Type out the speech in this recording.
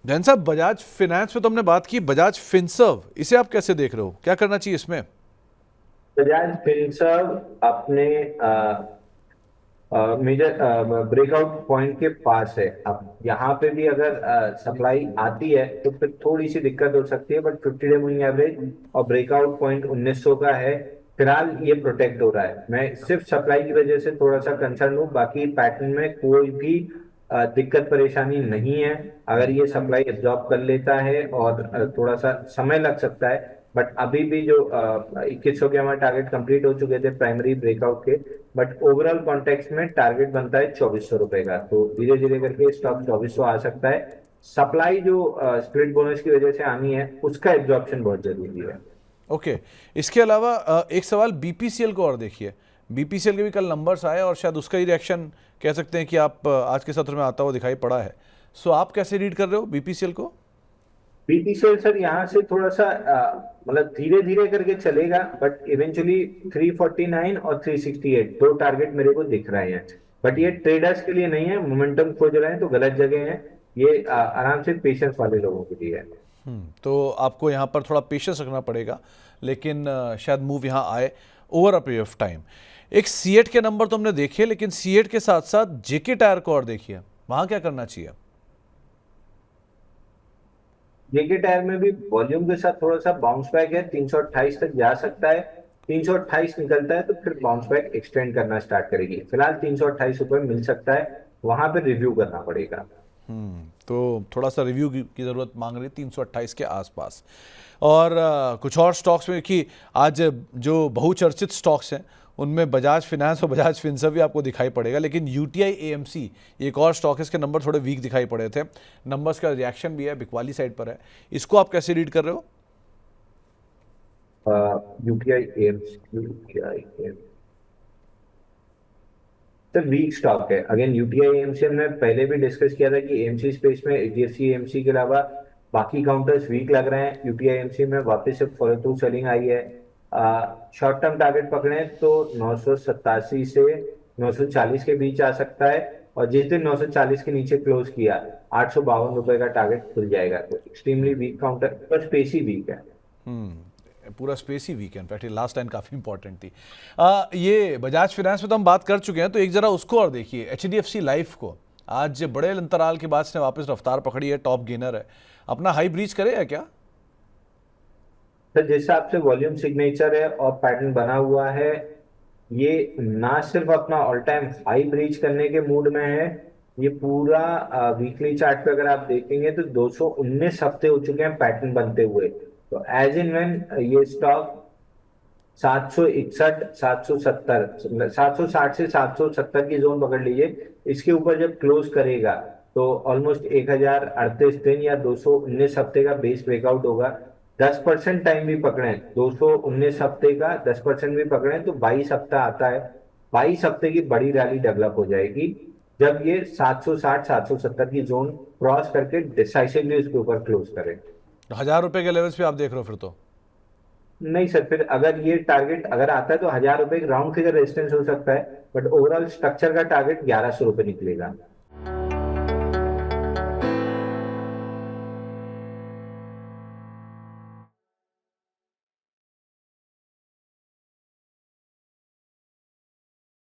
जैन साहब, बजाज फिनेंस में तो हमने बात की, बजाज फिनसर्व इसे आप कैसे देख रहे हो, क्या करना चाहिए इसमें? बजाज फिनसर्व अपने मेजर ब्रेकआउट पॉइंट के पास है। अब यहाँ पे भी अगर सप्लाई आती है तो फिर थोड़ी सी दिक्कत हो सकती है, बट 50 डे मूविंग एवरेज और ब्रेकआउट पॉइंट 1900 का है। फिलहाल ये प्रोटेक्ट हो रहा है। मैं सिर्फ सप्लाई की वजह से थोड़ा सा कंसर्न हूँ, बाकी पैटर्न में कोई भी दिक्कत परेशानी नहीं है। अगर ये सप्लाई एब्जॉर्ब कर लेता है और थोड़ा सा समय लग सकता है, बट अभी भी जो 2100 के हमारे टारगेट कंप्लीट हो चुके थे प्राइमरी ब्रेकआउट के। बट ओवरऑल कॉन्टेक्स्ट में टारगेट बनता है 2400 रुपए का, तो धीरे धीरे करके स्टॉक 2400 आ सकता है। सप्लाई जो स्प्लिट बोनस की वजह से आनी है उसका एब्जॉर्प्शन बहुत जरूरी है। ओके। इसके अलावा एक सवाल बीपीसीएल को और देखिए। बीपीसीएल के भी कल नंबर्स आए और शायद उसका ही रिएक्शन कह सकते हैं कि आप आज के सत्र में आता हुआ दिखाई पड़ा है। सो आप कैसे रीड कर रहे हो बीपीसीएल को? बीपीसीएल सर यहाँ से थोड़ा सा मतलब धीरे धीरे करके चलेगा, बट इवेंचुअली 349 और 368 दो टारगेट मेरे को दिख रहे हैं। बट ये ट्रेडर्स के लिए नहीं है, मोमेंटम खोज रहे हैं तो गलत जगह है। ये आराम से पेशेंस वाले लोगों के लिए है। तो आपको यहाँ पर थोड़ा पेशेंस रखना पड़ेगा, लेकिन शायद मूव यहाँ आए over a period of time. एक सीएट के नंबर तो हमने देखे, लेकिन सीएट के साथ साथ जेके टायर को और देखिए, वहाँ क्या करना चाहिए? जेके टायर में भी वॉल्यूम के साथ थोड़ा सा बाउंस बैक है, 328 तक जा सकता है। 328 निकलता है तो फिर बाउंस बैक एक्सटेंड करना स्टार्ट करेगी। फिलहाल 328 रुपये मिल सकता है, वहां पे रिव्यू करना पड़ेगा। तो थोड़ा सा रिव्यू की ज़रूरत मांग रही है 328 के आसपास। और कुछ और स्टॉक्स में कि आज जो बहुचर्चित स्टॉक्स हैं उनमें बजाज फिनेंस और बजाज फिनसर्व भी आपको दिखाई पड़ेगा, लेकिन यूटीआई एएमसी एक और स्टॉक है, इसके नंबर थोड़े वीक दिखाई पड़े थे। नंबर्स का रिएक्शन भी है, बिकवाली साइड पर है। इसको आप कैसे रीड कर रहे हो? UTI UTI sir weak stock है। अगेन यूटीआई एएमसी हमने पहले भी डिस्कस किया था कि एएमसी स्पेस में एचडीएफसी एएमसी के अलावा बाकी काउंटर्स वीक लग रहे हैं। यूटीआई एएमसी में वापस से फॉलो थ्रू सेलिंग आई है। शॉर्ट टर्म टारगेट पकड़े तो 987 से 940 के बीच आ सकता है। और जिस दिन 940 के नीचे क्लोज किया, 852 रुपए का टारगेट खुल जाएगा। तो एक्सट्रीमली वीक काउंटर, पर स्पेस ही वीक है। पूरा स्पेस ही वीक है, इनफैक्ट लास्ट लाइन काफ़ी इंपॉर्टेंट थी। ये बजाज फिनेंस में तो हम बात कर चुके हैं, तो एक ज़रा उसको और देखिए, एचडीएफसी लाइफ को। आज बड़े अंतराल के बाद इसने वापस रफ्तार पकड़ी है, टॉप गेनर है। अपना हाई ब्रीच करेगा क्या? सर जिस हिसाब से वॉल्यूम सिग्नेचर है और पैटर्न बना हुआ है, ये ना सिर्फ अपना ऑल टाइम हाई ब्रीच करने के मूड में है। ये पूरा वीकली चार्ट पे अगर आप देखेंगे तो 219 हफ्ते हो चुके हैं पैटर्न बनते हुए। तो एज इन व्हेन ये स्टॉक 761, 770, 760 से 770 की जोन पकड़ लीजिए, इसके ऊपर जब क्लोज करेगा तो ऑलमोस्ट 1038 दिन या 219 हफ्ते का बेस ब्रेकआउट होगा। 10% टाइम भी पकड़े, 219 हफ्ते का 10% भी पकड़े तो 22 हफ्ता आता है। 22 हफ्ते की बड़ी रैली डेवलप हो जाएगी जब ये 760 770 की जोन क्रॉस करके डिसाइसिवली उसके ऊपर क्लोज करे। ₹1000 के लेवल्स पे आप देख रहे हो फिर तो? नहीं सर, फिर अगर ये टारगेट अगर आता है तो 1000 रुपए राउंड फिगर रेजिस्टेंस हो सकता है, बट ओवरऑल स्ट्रक्चर का टारगेट 1100 रुपए निकलेगा।